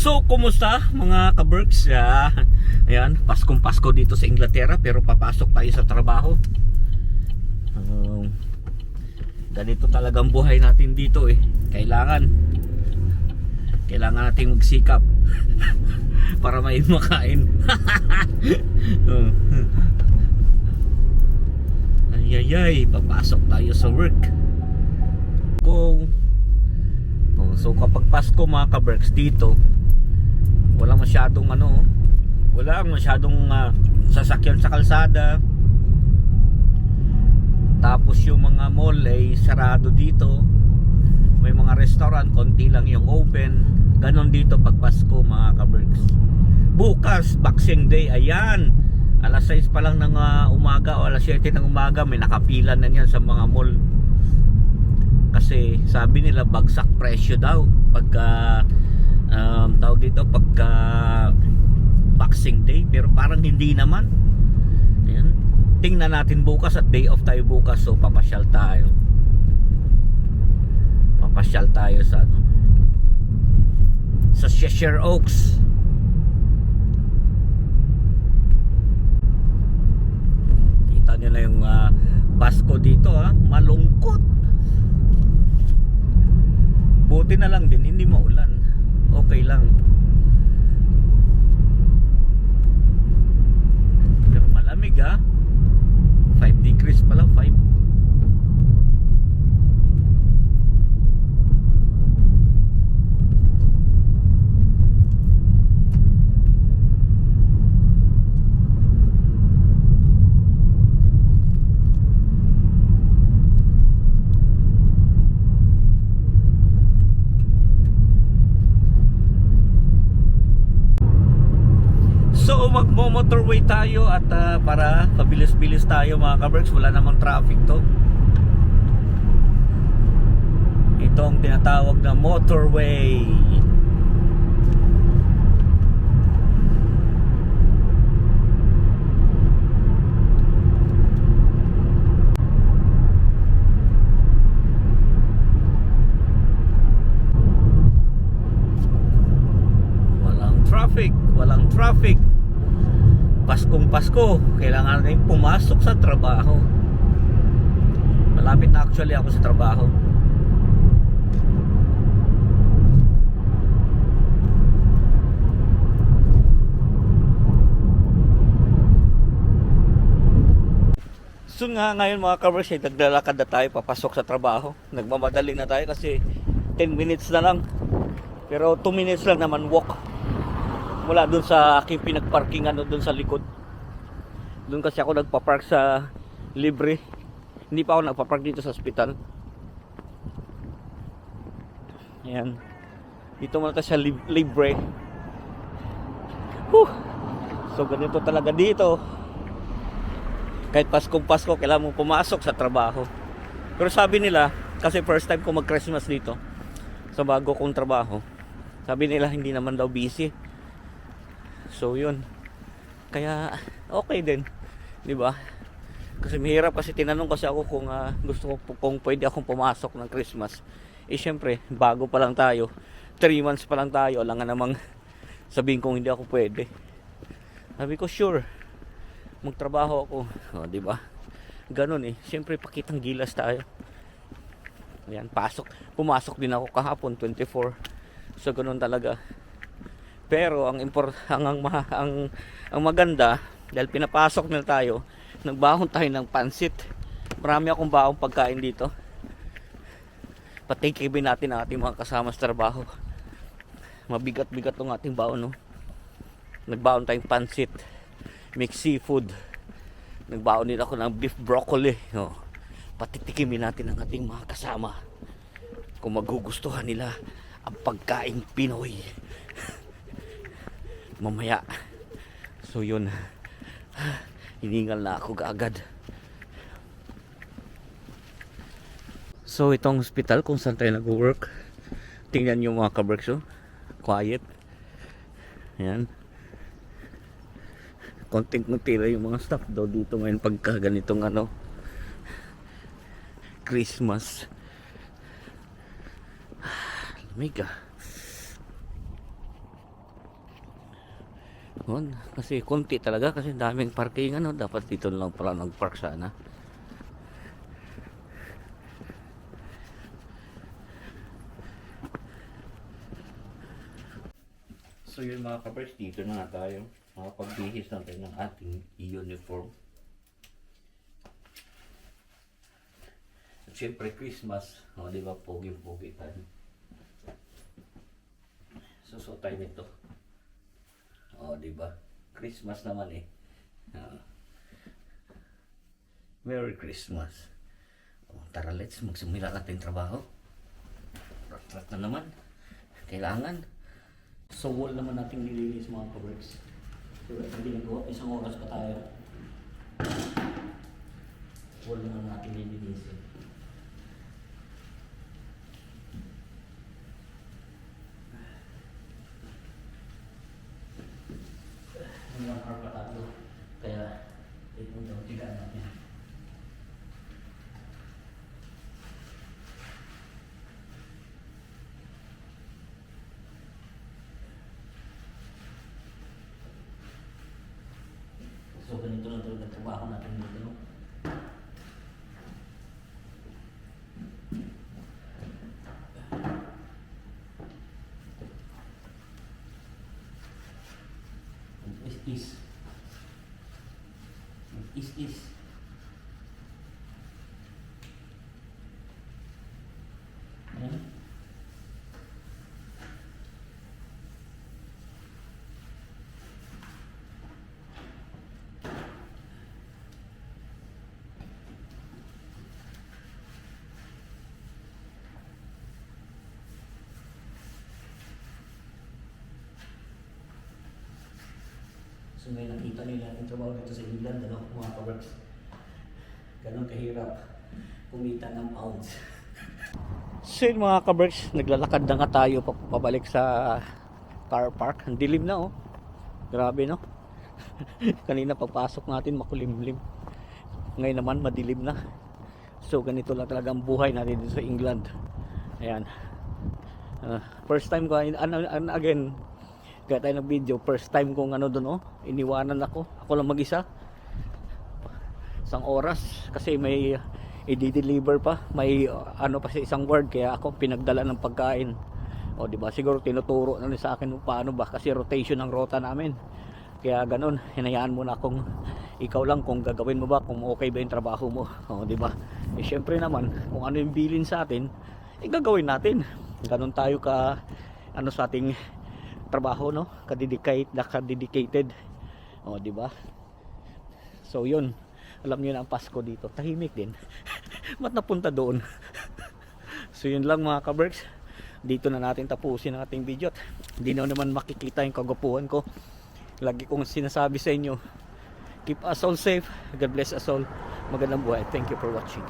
So, kumusta mga ka-Berks? Ayan, Paskong Pasko dito sa Inglaterra, pero papasok tayo sa trabaho. Ganito talagang buhay natin dito eh. Kailangan nating magsikap para may makain. Ayayay, papasok tayo sa work. So kapag Pasko mga ka-Berks dito, walang masyadong sasakyan sa kalsada. Tapos yung mga mall ay sarado dito. May mga restaurant, konti lang yung open. Ganon dito pag Pasko mga ka-Berks. Bukas, Boxing Day, ayan, alas 6 pa lang ng umaga o alas 7 ng umaga, may nakapila na yan sa mga mall. Kasi sabi nila bagsak presyo daw pagka tawag dito pagka Boxing Day, pero parang hindi naman. Ayan. Tingnan natin bukas at day off tayo bukas, so papasyal tayo sa Cheshire Oaks. Kita nyo na yung Pasko dito malungkot. Buti na lang din hindi maulan, okay lang. Pero malamig 5 degrees pala, 5. So magmo-motorway tayo at para pabilis-bilis tayo mga ka-Berks, wala namang traffic to. Ito ang tinatawag na motorway. Walang traffic. Paskong Pasko, kailangan natin pumasok sa trabaho. Malapit na actually ako sa trabaho. So ngayon mga ka-Berks, naglalakad na tayo papasok sa trabaho. Nagmamadali na tayo kasi 10 minutes na lang. Pero 2 minutes lang naman walk mula dun sa aking pinagparkingan dun sa likod. Dun kasi ako nagpa-park sa libre. Hindi pa ako nagpa-park dito sa hospital. Ayan. Dito muna tayo sa libre. So ganito talaga dito. Kahit Paskong Pasko, kailangan mong pumasok sa trabaho. Pero sabi nila, kasi first time ko mag-Christmas dito sa bago kong trabaho, sabi nila hindi naman daw busy. So yun, kaya okay din, di ba? Kasi mahirap, kasi tinanong kasi ako kung gusto ko, kung pwede akong pumasok ng Christmas. Syempre bago pa lang tayo, 3 months pa lang tayo, alam nga namang sabihin kong hindi ako pwede. Sabi ko sure, magtrabaho ako, di ba? Ganun syempre pakitang gilas tayo. Ayan, pumasok din ako kahapon 24. So ganun talaga. Pero ang maganda, dahil pinapasok na tayo, nagbaon tayo ng pansit. Marami akong baong pagkain dito. Patikibin natin ang ating mga kasama sa trabaho. Mabigat-bigat ng ating baon, no? Nagbaon tayong pansit, mixed seafood. Nagbaon din ako ng beef broccoli, no? Patitikimin natin ang ating mga kasama kung magugustuhan nila ang pagkain Pinoy mamaya. So yun, hiningal na ako kaagad. So itong hospital kung saan tayo nag-work, tingnan nyo mga ka-Berks, quiet. Ayan, konting-konti lang yung mga staff daw dito ngayon pagka ganitong Christmas. Lamig Yun, kasi konti talaga kasi daming parking ano, dapat dito lang pala nag-park sana. So yun mga kabers, dito na nga tayo. Makapagbihis natin ng ating uniform. At syempre Christmas, di ba, pogi-pogi tayo. Susuot tayo nito. Di ba? Christmas naman eh. Merry Christmas. Tara, let's magsimula natin trabaho. Rat na naman. Kailangan. So wall naman natin nilinis mga ka-works. So hindi nagawa, isang oras pa tayo. Wall naman natin nilinis. Hanggang hour pa tayo. Kaya ito daw tigaan natin. So ganito lang talaga trabaho natin dito, no? Is Ayan. So may nakita nila yung trabaho dito sa England, ano, mga ka-works. Ganun kahirap kumita ng pounds. So yun mga ka-works, naglalakad na nga tayo pabalik sa car park. Ang dilim na, oh. Grabe, no? Kanina pagpasok natin makulimlim. Ngayon naman madilim na. So ganito lang talaga ang buhay natin dito sa England. Ayan. First time ko, again, kaya tayo ng video, first time kong ano doon, iniwanan ako lang mag-isa isang oras kasi may i-deliver pa, may ano pa sa isang word, kaya ako pinagdala ng pagkain. Di ba, siguro tinuturo na sa akin paano ba, kasi rotation ang rota namin, kaya ganun, hinayaan mo na akong ikaw lang kung gagawin mo ba, kung okay ba yung trabaho mo. Di ba, syempre naman kung ano yung bilin sa atin, gagawin natin. Ganun tayo ka ano sa ating trabaho, no? Ka-dedicated. Di ba? So, yun. Alam niyo na ang Pasko dito. Tahimik din. Ba't napunta doon? So, yun lang mga ka-berks. Dito na natin tapusin ang ating video. Hindi na naman makikita yung kagwapuhan ko. Lagi kong sinasabi sa inyo, keep us all safe. God bless us all. Magandang buhay. Thank you for watching.